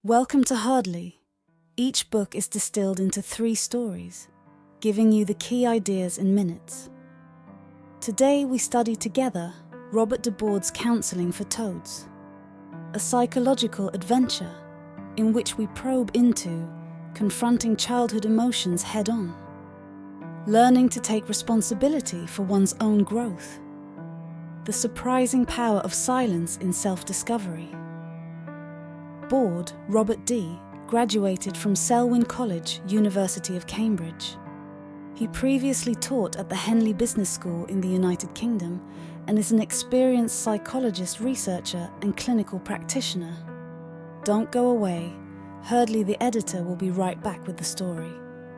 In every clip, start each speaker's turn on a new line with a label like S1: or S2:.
S1: Welcome to Hardly. Each book is distilled into 3 stories, giving you the key ideas in minutes. Today we study together Robert DeBord's Counselling for Toads, a psychological adventure in which we probe into confronting childhood emotions head-on, learning to take responsibility for one's own growth, the surprising power of silence in self-discovery. Bord, Robert D., graduated from Selwyn College, University of Cambridge. He previously taught at the Henley Business School in the United Kingdom and is an experienced psychologist, researcher, and clinical practitioner. Don't go away. Hurdley, the editor, will be right back with the story.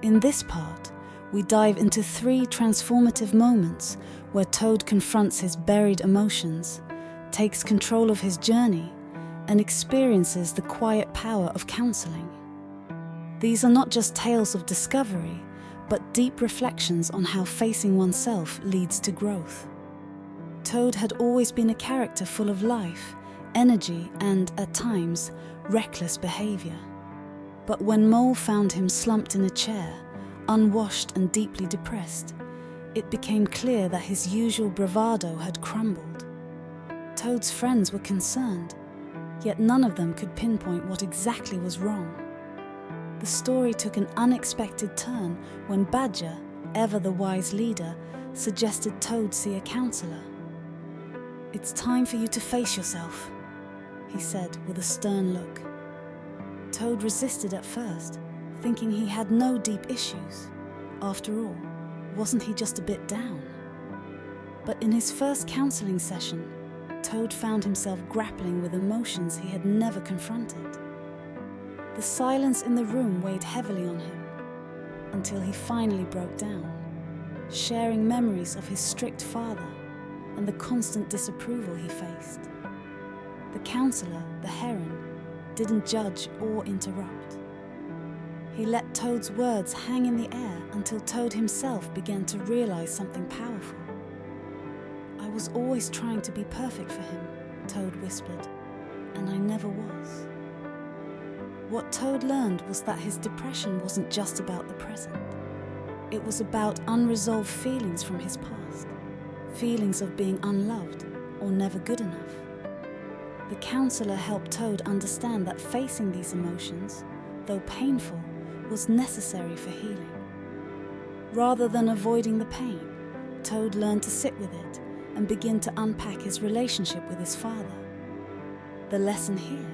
S1: In this part, we dive into 3 transformative moments where Toad confronts his buried emotions, takes control of his journey, and experiences the quiet power of counselling. These are not just tales of discovery, but deep reflections on how facing oneself leads to growth. Toad had always been a character full of life, energy, and, at times, reckless behaviour. But when Mole found him slumped in a chair, unwashed and deeply depressed, it became clear that his usual bravado had crumbled. Toad's friends were concerned, yet none of them could pinpoint what exactly was wrong. The story took an unexpected turn when Badger, ever the wise leader, suggested Toad see a counsellor. "It's time for you to face yourself," he said with a stern look. Toad resisted at first, thinking he had no deep issues. After all, wasn't he just a bit down? But in his first counselling session, Toad found himself grappling with emotions he had never confronted. The silence in the room weighed heavily on him, until he finally broke down, sharing memories of his strict father and the constant disapproval he faced. The counsellor, the heron, didn't judge or interrupt. He let Toad's words hang in the air until Toad himself began to realise something powerful. "I was always trying to be perfect for him," Toad whispered, "and I never was." What Toad learned was that his depression wasn't just about the present. It was about unresolved feelings from his past, feelings of being unloved or never good enough. The counsellor helped Toad understand that facing these emotions, though painful, was necessary for healing. Rather than avoiding the pain, Toad learned to sit with it and begin to unpack his relationship with his father. The lesson here: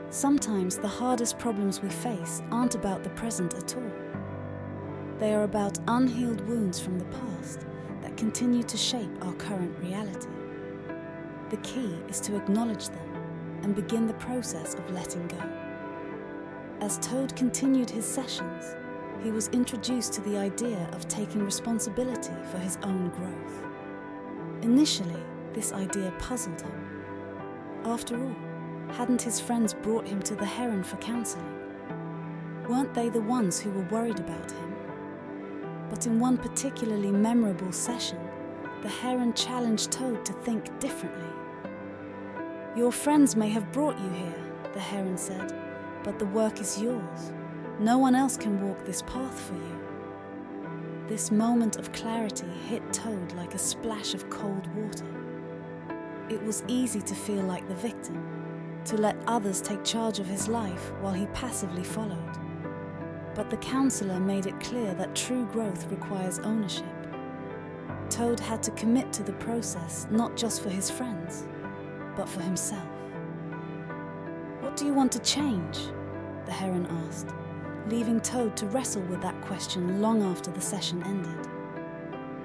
S1: sometimes the hardest problems we face aren't about the present at all. They are about unhealed wounds from the past that continue to shape our current reality. The key is to acknowledge them and begin the process of letting go. As Toad continued his sessions, he was introduced to the idea of taking responsibility for his own growth. Initially, this idea puzzled him. After all, hadn't his friends brought him to the heron for counselling? Weren't they the ones who were worried about him? But in one particularly memorable session, the heron challenged Toad to think differently. "Your friends may have brought you here," the heron said, "but the work is yours. No one else can walk this path for you." This moment of clarity hit Toad like a splash of cold water. It was easy to feel like the victim, to let others take charge of his life while he passively followed. But the counsellor made it clear that true growth requires ownership. Toad had to commit to the process not just for his friends, but for himself. "What do you want to change?" the heron asked, leaving Toad to wrestle with that question long after the session ended.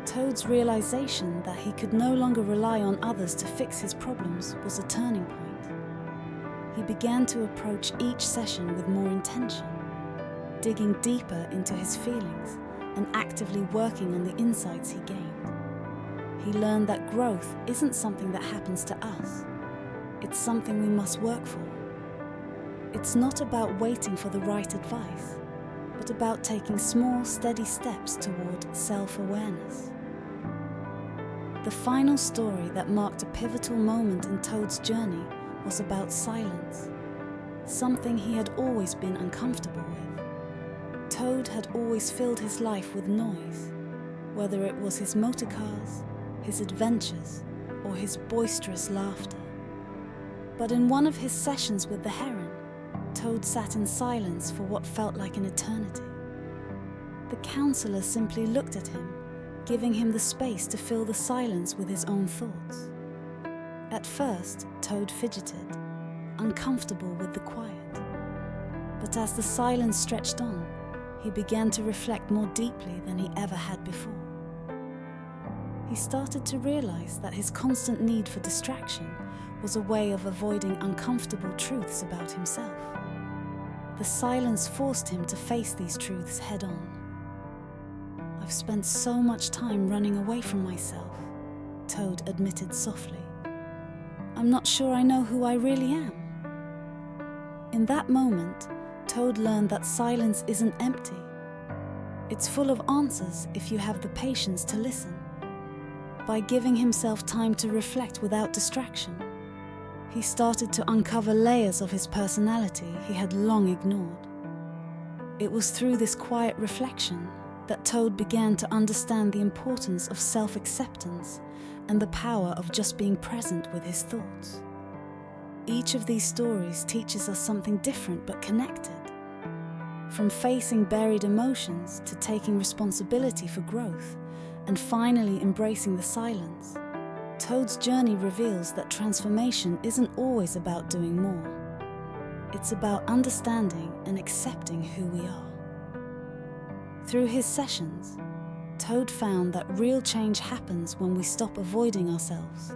S1: Toad's realization that he could no longer rely on others to fix his problems was a turning point. He began to approach each session with more intention, digging deeper into his feelings and actively working on the insights he gained. He learned that growth isn't something that happens to us. It's something we must work for. It's not about waiting for the right advice, but about taking small, steady steps toward self-awareness. The final story that marked a pivotal moment in Toad's journey was about silence. something he had always been uncomfortable with. Toad had always filled his life with noise, whether it was his motor cars, his adventures, or his boisterous laughter. But in one of his sessions with the heron, Toad sat in silence for what felt like an eternity. The counselor simply looked at him, giving him the space to fill the silence with his own thoughts. At first, Toad fidgeted, uncomfortable with the quiet. But as the silence stretched on, he began to reflect more deeply than he ever had before. He started to realize that his constant need for distraction was a way of avoiding uncomfortable truths about himself. The silence forced him to face these truths head-on. "I've spent so much time running away from myself," Toad admitted softly. "I'm not sure I know who I really am." In that moment, Toad learned that silence isn't empty. It's full of answers if you have the patience to listen. By giving himself time to reflect without distraction, he started to uncover layers of his personality he had long ignored. It was through this quiet reflection that Toad began to understand the importance of self-acceptance and the power of just being present with his thoughts. Each of these stories teaches us something different but connected. From facing buried emotions to taking responsibility for growth and finally embracing the silence, Toad's journey reveals that transformation isn't always about doing more. It's about understanding and accepting who we are. Through his sessions, Toad found that real change happens when we stop avoiding ourselves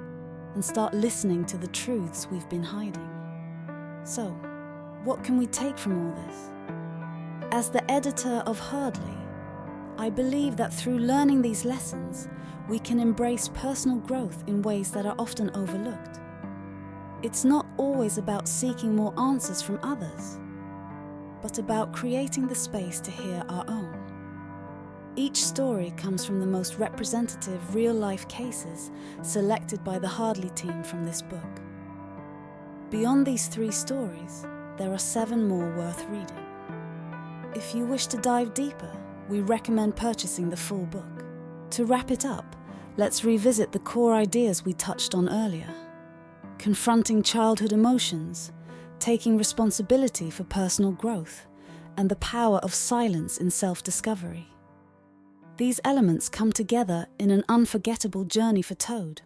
S1: and start listening to the truths we've been hiding. So, what can we take from all this? As the editor of Hardly, I believe that through learning these lessons, we can embrace personal growth in ways that are often overlooked. It's not always about seeking more answers from others, but about creating the space to hear our own. Each story comes from the most representative real-life cases selected by the Hardly team from this book. Beyond these 3 stories, there are 7 more worth reading. If you wish to dive deeper, we recommend purchasing the full book. To wrap it up, let's revisit the core ideas we touched on earlier. Confronting childhood emotions, taking responsibility for personal growth, and the power of silence in self-discovery. These elements come together in an unforgettable journey for Toad,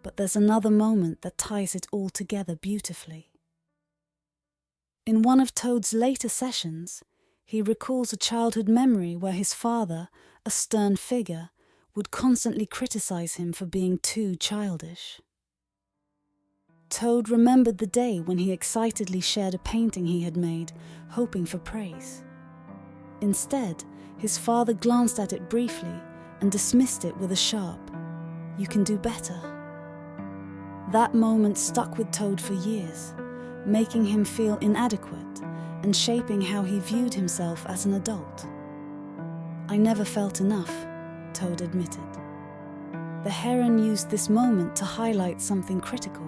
S1: but there's another moment that ties it all together beautifully. In one of Toad's later sessions, he recalls a childhood memory where his father, a stern figure, would constantly criticize him for being too childish. Toad remembered the day when he excitedly shared a painting he had made, hoping for praise. Instead, his father glanced at it briefly and dismissed it with a sharp, "You can do better." That moment stuck with Toad for years, making him feel inadequate and shaping how he viewed himself as an adult. "I never felt enough," Toad admitted. The heron used this moment to highlight something critical.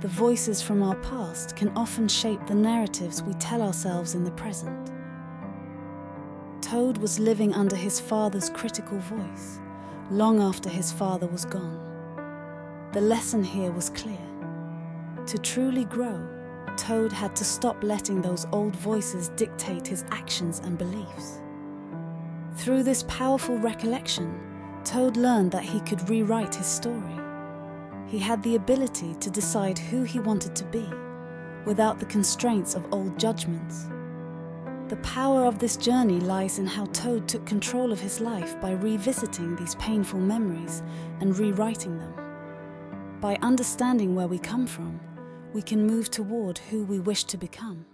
S1: The voices from our past can often shape the narratives we tell ourselves in the present. Toad was living under his father's critical voice, long after his father was gone. The lesson here was clear. To truly grow, Toad had to stop letting those old voices dictate his actions and beliefs. Through this powerful recollection, Toad learned that he could rewrite his story. He had the ability to decide who he wanted to be, without the constraints of old judgments. The power of this journey lies in how Toad took control of his life by revisiting these painful memories and rewriting them. By understanding where we come from, we can move toward who we wish to become.